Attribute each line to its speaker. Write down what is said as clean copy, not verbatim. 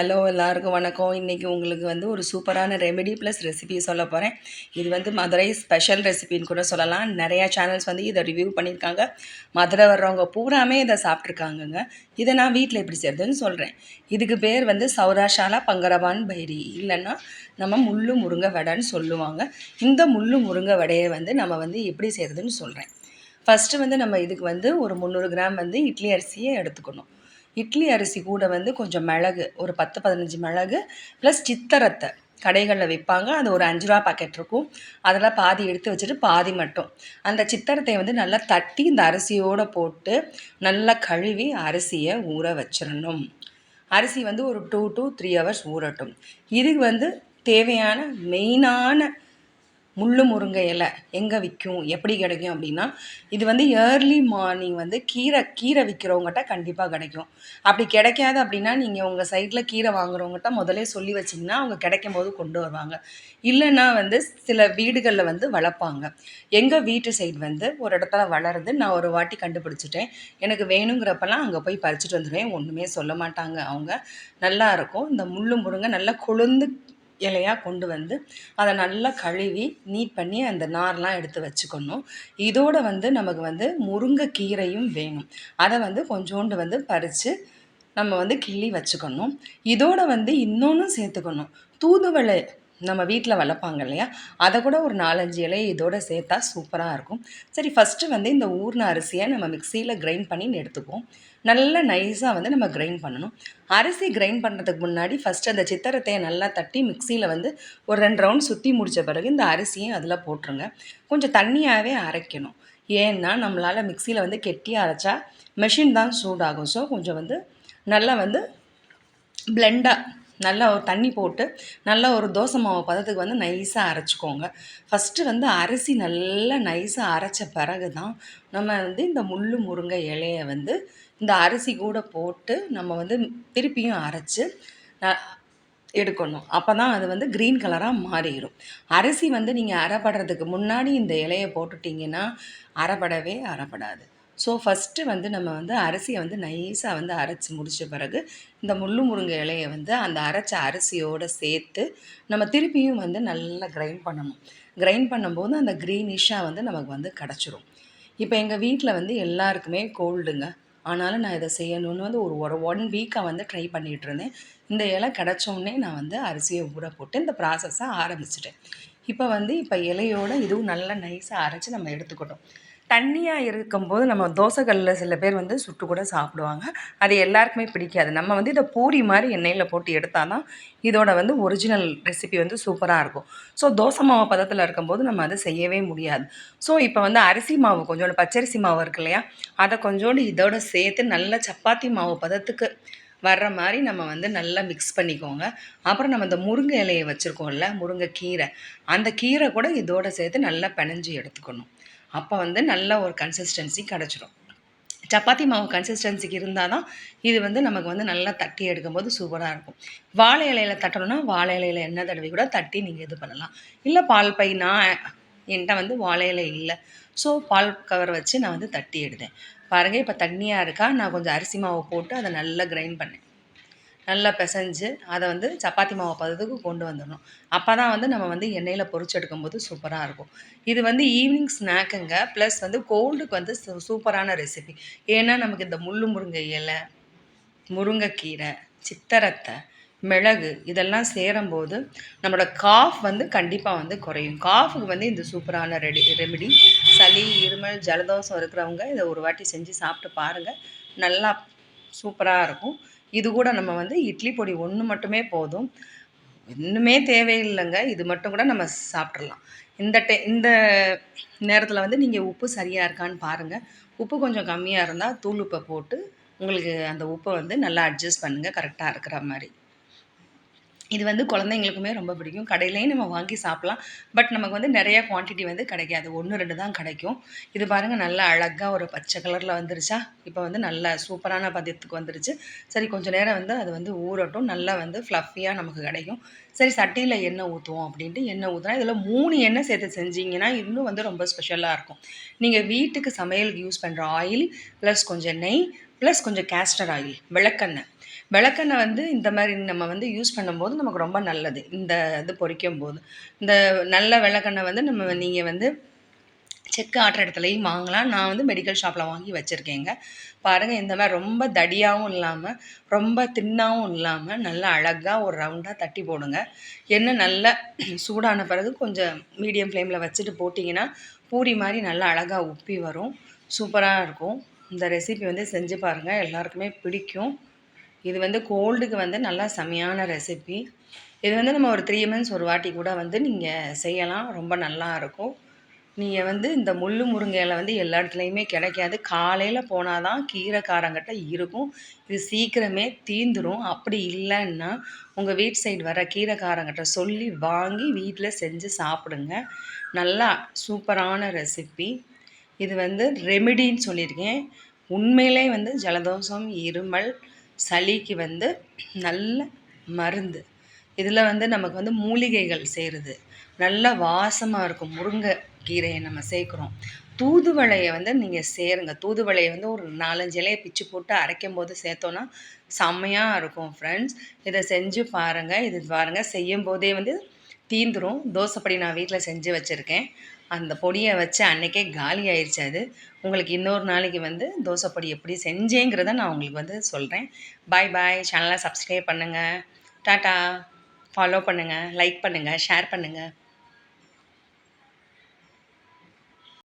Speaker 1: Hello எல்லாருக்கும் வணக்கம். இன்றைக்கி உங்களுக்கு வந்து ஒரு சூப்பரான ரெமெடி ப்ளஸ் ரெசிபி சொல்ல போகிறேன். இது வந்து மதுரை ஸ்பெஷல் ரெசிபின்னு கூட சொல்லலாம். நிறையா சேனல்ஸ் வந்து இதை ரிவ்யூ பண்ணியிருக்காங்க. மதுரை வர்றவங்க பூராமே இதை சாப்பிட்ருக்காங்கங்க. இதை நான் வீட்டில் எப்படி செய்கிறதுன்னு சொல்கிறேன். இதுக்கு பேர் வந்து சௌராஷாலா பங்கரவான் பைரி, இல்லைன்னா நம்ம முள்ளு முருங்கை வடைன்னு சொல்லுவாங்க. இந்த முள்ளு முருங்கை வடையை வந்து நம்ம வந்து எப்படி செய்கிறதுன்னு சொல்கிறேன். ஃபஸ்ட்டு வந்து நம்ம இதுக்கு வந்து ஒரு 300 கிராம் வந்து இட்லி அரிசியை எடுத்துக்கணும். இட்லி அரிசி கூட வந்து கொஞ்சம் மிளகு, ஒரு 10-15 மிளகு ப்ளஸ் சித்தரத்தை கடைகளில் விற்பாங்க. அது ஒரு 5 ரூபா பாக்கெட் இருக்கும். அதெல்லாம் பாதி எடுத்து வச்சுட்டு பாதி மட்டும் அந்த சித்தரத்தை வந்து நல்லா தட்டி இந்த அரிசியோடு போட்டு நல்லா கழுவி அரிசியை ஊற வச்சிடணும். அரிசி வந்து ஒரு 2 to 3 ஹவர்ஸ் ஊறட்டும். இதுக்கு வந்து தேவையான மெயினான முள்ளு முருங்கை இலை எங்கே விற்கும், எப்படி கிடைக்கும் அப்படின்னா, இது வந்து ஏர்லி மார்னிங் வந்து கீரை விற்கிறவங்ககிட்ட கண்டிப்பாக கிடைக்கும். அப்படி கிடைக்காது அப்படின்னா, நீங்கள் உங்கள் சைட்டில் கீரை வாங்குறவங்ககிட்ட முதலே சொல்லி வச்சிங்கன்னா அவங்க கிடைக்கும் போது கொண்டு வருவாங்க. இல்லைன்னா வந்து சில வீடுகளில் வந்து வளர்ப்பாங்க. எங்கள் வீட்டு சைடு வந்து ஒரு இடத்துல வளருது. நான் ஒரு வாட்டி கண்டுபிடிச்சிட்டேன். எனக்கு வேணுங்கிறப்பெல்லாம் அங்கே போய் பறிச்சுட்டு வந்துடுவேன். ஒன்றுமே சொல்ல மாட்டாங்க அவங்க. நல்லாயிருக்கும். இந்த முள்ளு முருங்கை நல்லா கொழுந்து இலையாக கொண்டு வந்து அதை நல்லா கழுவி நீட் பண்ணி அந்த நார்லாம் எடுத்து வச்சுக்கணும். இதோடு வந்து நமக்கு வந்து முருங்கைக்கீரையும் வேணும். அதை வந்து கொஞ்சோண்டு வந்து பறித்து நம்ம வந்து கிள்ளி வச்சுக்கணும். இதோடு வந்து இன்னொன்றும் சேர்த்துக்கணும். தூதுவளை நம்ம வீட்டில் வளர்ப்பாங்க இல்லையா, அதை கூட ஒரு 4-5 இலை இதோடு சேர்த்தா சூப்பராக இருக்கும். சரி, ஃபஸ்ட்டு வந்து இந்த ஊர்ன அரிசியை நம்ம மிக்சியில் கிரைண்ட் பண்ணி எடுத்துக்குவோம். நல்லா நைஸாக வந்து நம்ம கிரைண்ட் பண்ணணும். அரிசி கிரைண்ட் பண்ணுறதுக்கு முன்னாடி ஃபஸ்ட்டு அந்த சித்தரத்தையை நல்லா தட்டி மிக்சியில் வந்து ஒரு 2 ரவுண்ட் சுற்றி முடித்த பிறகு இந்த அரிசியும் அதில் போட்டுருங்க. கொஞ்சம் தண்ணியாகவே அரைக்கணும். ஏன்னா நம்மளால் மிக்சியில் வந்து கெட்டியாக அரைச்சா மெஷின் தான் சூடாகும். ஸோ கொஞ்சம் வந்து நல்லா வந்து பிளெண்டாக நல்லா ஒரு தண்ணி போட்டு நல்லா ஒரு தோசை மாவு பதத்துக்கு வந்து நைஸாக அரைச்சிக்கோங்க. ஃபஸ்ட்டு வந்து அரிசி நல்லா நைஸாக அரைச்ச பிறகு தான் நம்ம வந்து இந்த முள்ளு முருங்கை இலையை வந்து இந்த அரிசி கூட போட்டு நம்ம வந்து திருப்பியும் அரைச்சி எடுக்கணும். அப்போ தான் அது வந்து க்ரீன் கலராக மாறிடும். அரிசி வந்து நீங்கள் அரைப்படுறதுக்கு முன்னாடி இந்த இலையை போட்டுட்டிங்கன்னா அரைப்படாது. ஸோ ஃபஸ்ட்டு வந்து நம்ம வந்து அரிசியை வந்து நைஸாக வந்து அரைச்சி முடித்த பிறகு இந்த முள்ளு முருங்கை இலையை வந்து அந்த அரைச்ச அரிசியோடு சேர்த்து நம்ம திருப்பியும் வந்து நல்லா கிரைண்ட் பண்ணணும். கிரைண்ட் பண்ணும்போது அந்த க்ரீனிஷாக வந்து நமக்கு வந்து கிடச்சிரும். இப்போ எங்கள் வீட்டில் வந்து எல்லாருக்குமே கோல்டுங்க. ஆனாலும் நான் இதை செய்யணும்னு வந்து ஒரு 1 வீக்காக வந்து ட்ரை பண்ணிகிட்டு இருந்தேன். இந்த இலை கிடச்சோடனே நான் வந்து அரிசியை ஊற போட்டு இந்த ப்ராசஸை ஆரம்பிச்சிட்டேன். இப்போ இலையோடு இதுவும் நல்லா நைஸாக அரைச்சி நம்ம எடுத்துக்கிட்டோம். தண்ணியாக இருக்கும்போது நம்ம தோசைக்கல்லில் சில பேர் வந்து சுட்டு கூட சாப்பிடுவாங்க. அது எல்லாருக்குமே பிடிக்காது. நம்ம வந்து இதை பூரி மாதிரி எண்ணெயில் போட்டு எடுத்தால் தான் இதோட வந்து ஒரிஜினல் ரெசிபி வந்து சூப்பராக இருக்கும். ஸோ தோசை மாவு பதத்தில் இருக்கும்போது நம்ம அதை செய்யவே முடியாது. ஸோ இப்போ வந்து அரிசி மாவு கொஞ்சோண்டு பச்சரிசி மாவு இருக்கு இல்லையா, அதை கொஞ்சோண்டு இதோட சேர்த்து நல்லா சப்பாத்தி மாவு பதத்துக்கு வர்ற மாதிரி நம்ம வந்து நல்லா மிக்ஸ் பண்ணிக்கோங்க. அப்புறம் நம்ம இந்த முருங்கை இலையை வச்சுருக்கோம்ல, முருங்கைக்கீரை, அந்த கீரை கூட இதோடு சேர்த்து நல்லா பிணைஞ்சி எடுத்துக்கணும். அப்போ வந்து நல்ல ஒரு கன்சிஸ்டன்சி கிடச்சிரும். சப்பாத்தி மாவு கன்சிஸ்டன்சிக்கு இருந்தால் தான் இது வந்து நமக்கு வந்து நல்லா தட்டி எடுக்கும்போது சூப்பராக இருக்கும். வாழை இலையில் தட்டணும்னா வாழை இலையில் எண்ணெய் தடவி கூட தட்டி நீங்கள் இது பண்ணலாம். இல்லை பால் பை, நான் என்கிட்ட வந்து வாழை இலை இல்லை, ஸோ பால் கவர் வச்சு நான் வந்து தட்டி எடுத்தேன். பாருங்கள், இப்போ தண்ணியாக இருக்கா, நான் கொஞ்சம் அரிசி மாவு போட்டு அதை நல்லா கிரைண்ட் பண்ணேன். நல்லா பிசைஞ்சு அதை வந்து சப்பாத்தி மாவு பதத்துக்கு கொண்டு வந்துடணும். அப்போ தான் வந்து நம்ம வந்து எண்ணெயில் பொரிச்சு எடுக்கும்போது சூப்பராக இருக்கும். இது வந்து ஈவினிங் ஸ்நாக்குங்க. ப்ளஸ் வந்து கோல்டுக்கு வந்து சூப்பரான ரெசிபி. ஏன்னா நமக்கு இந்த முள்ளு முருங்கை இலை, முருங்கைக்கீரை, சித்தரத்தை, மிளகு இதெல்லாம் சேரும்போது நம்மளோட காஃப் வந்து கண்டிப்பாக வந்து குறையும். காஃபுக்கு வந்து இந்த சூப்பரான ரெமெடி. சளி, இருமல், ஜலதோஷம் இருக்கிறவங்க இதை ஒரு வாட்டி செஞ்சு சாப்பிட்டு பாருங்கள். நல்லா சூப்பராக இருக்கும். இது கூட நம்ம வந்து இட்லி பொடி ஒன்று மட்டுமே போதும், இன்னுமே தேவையில்லைங்க. இது மட்டும் கூட நம்ம சாப்பிட்றலாம். இந்த நேரத்தில் வந்து நீங்கள் உப்பு சரியாக இருக்கான்னு பாருங்கள். உப்பு கொஞ்சம் கம்மியாக இருந்தால் தூள் உப்பை போட்டு உங்களுக்கு அந்த உப்பை வந்து நல்லா அட்ஜஸ்ட் பண்ணுங்கள், கரெக்டாக இருக்கிற மாதிரி. இது வந்து குழந்தைங்களுக்குமே ரொம்ப பிடிக்கும். கடையிலையும் நம்ம வாங்கி சாப்பிட்லாம். பட் நமக்கு வந்து நிறைய குவான்டிட்டி வந்து கிடைக்காது. 1-2 தான் கிடைக்கும். இது பாருங்கள், நல்லா அழகாக ஒரு பச்சை கலரில் வந்துருச்சா. இப்போ வந்து நல்ல சூப்பரான பதத்துக்கு வந்துருச்சு. சரி, கொஞ்சம் நேரம் வந்து அது வந்து ஊறட்டும். நல்லா வந்து ஃப்ளஃபியாக நமக்கு கிடைக்கும். சரி, சட்டியில் எண்ணெய் ஊற்றுவோம் அப்படின்ட்டு எண்ணெய் ஊற்றினா இதில் 3 எண்ணெய் சேர்த்து செஞ்சிங்கன்னா இன்னும் வந்து ரொம்ப ஸ்பெஷலாக இருக்கும். நீங்கள் வீட்டுக்கு சமையலுக்கு யூஸ் பண்ணுற ஆயில் ப்ளஸ் கொஞ்சம் நெய் ப்ளஸ் கொஞ்சம் கேஸ்டர் ஆயில், விளக்கெண்ணெய் விளக்கெண்ணெய் வந்து இந்த மாரி நம்ம வந்து யூஸ் பண்ணும்போது நமக்கு ரொம்ப நல்லது. இந்த இது பொரிக்கும்போது. இந்த நல்ல விளக்கெண்ணெய் வந்து நீங்க வந்து செக்கு ஆட்டுற இடத்துலயும் வாங்கலாம். நான் வந்து மெடிக்கல் ஷாப்ல வாங்கி வச்சிருக்கேங்க. பாருங்க இந்த மாரி ரொம்ப தடியாவும் இல்லாம, ரொம்ப தின்னாவும் இல்லாம, நல்லா அழகா ஒரு ரவுண்டா தட்டி போடுங்க. எண்ணெய் நல்லா சூடான பிறகு கொஞ்சம் மீடியம் ஃப்ளேம்ல வச்சுட்டு போட்டிங்கன்னா, பூரி மாரி நல்லா அழகா உப்பி வரும். சூப்பரா இருக்கும். இந்த ரெசிபி வந்து செஞ்சு பாருங்க. எல்லாருக்குமே பிடிக்கும். இது வந்து கோல்டுக்கு வந்து நல்லா செமையான ரெசிபி. இது வந்து நம்ம ஒரு 3 மந்த்ஸ் ஒரு வாட்டி கூட வந்து நீங்க செய்யலாம். ரொம்ப நல்லாருக்கும். நீங்க வந்து இந்த முள்ளு முருங்கை இலை வந்து எல்லா இடத்துலயுமே கிடைக்காது. காலையில போனா தான் கீரைக்காரங்கிட்ட இருக்கும். இது சீக்கிரமே தீந்துரும். அப்படி இல்லன்னா, உங்க வீட் சைடு வர கீரைக்காரங்கிட்ட சொல்லி வாங்கி வீட்ல செஞ்சு சாப்பிடுங்க. நல்லா சூப்பரான ரெசிபி. இது வந்து ரெமிடின்னு சொல்லியிருக்கேன். உண்மையிலே வந்து ஜலதோஷம், இருமல், சளிக்கு வந்து நல்ல மருந்து. இதில வந்து நமக்கு வந்து மூலிகைகள் சேருது. நல்ல வாசமா இருக்கும். முருங்கை கீரைய நம்ம சேர்க்குறோம். தூதுவளைய வந்து நீங்க சேருங்க. தூதுவளைய வந்து ஒரு 4, 5 இலைய பிச்சு போட்டு அரைக்கும்போது சேர்த்தோன்னா, செம்மையா இருக்கும் ஃப்ரெண்ட்ஸ். இத செஞ்சு பாருங்க. இது பாருங்க செய்யும்போதே வந்து தீந்துரும். தோசைப்பொடி நான் வீட்ல செஞ்சு வச்சிருக்கேன். அந்த பொடிய வச்சு அன்னைக்கே காலி ஆயிருச்சு அது. உங்களுக்கு இன்னொரு நாளைக்கு வந்து தோசைப்பொடி எப்படி செஞ்சேங்கிறத நான் உங்களுக்கு வந்து சொல்றேன். பாய் பாய். சேனல சப்ஸ்கிரைப் பண்ணுங்க. டாட்டா. ஃபாலோ பண்ணுங்க, லைக் பண்ணுங்க, ஷேர் பண்ணுங்க.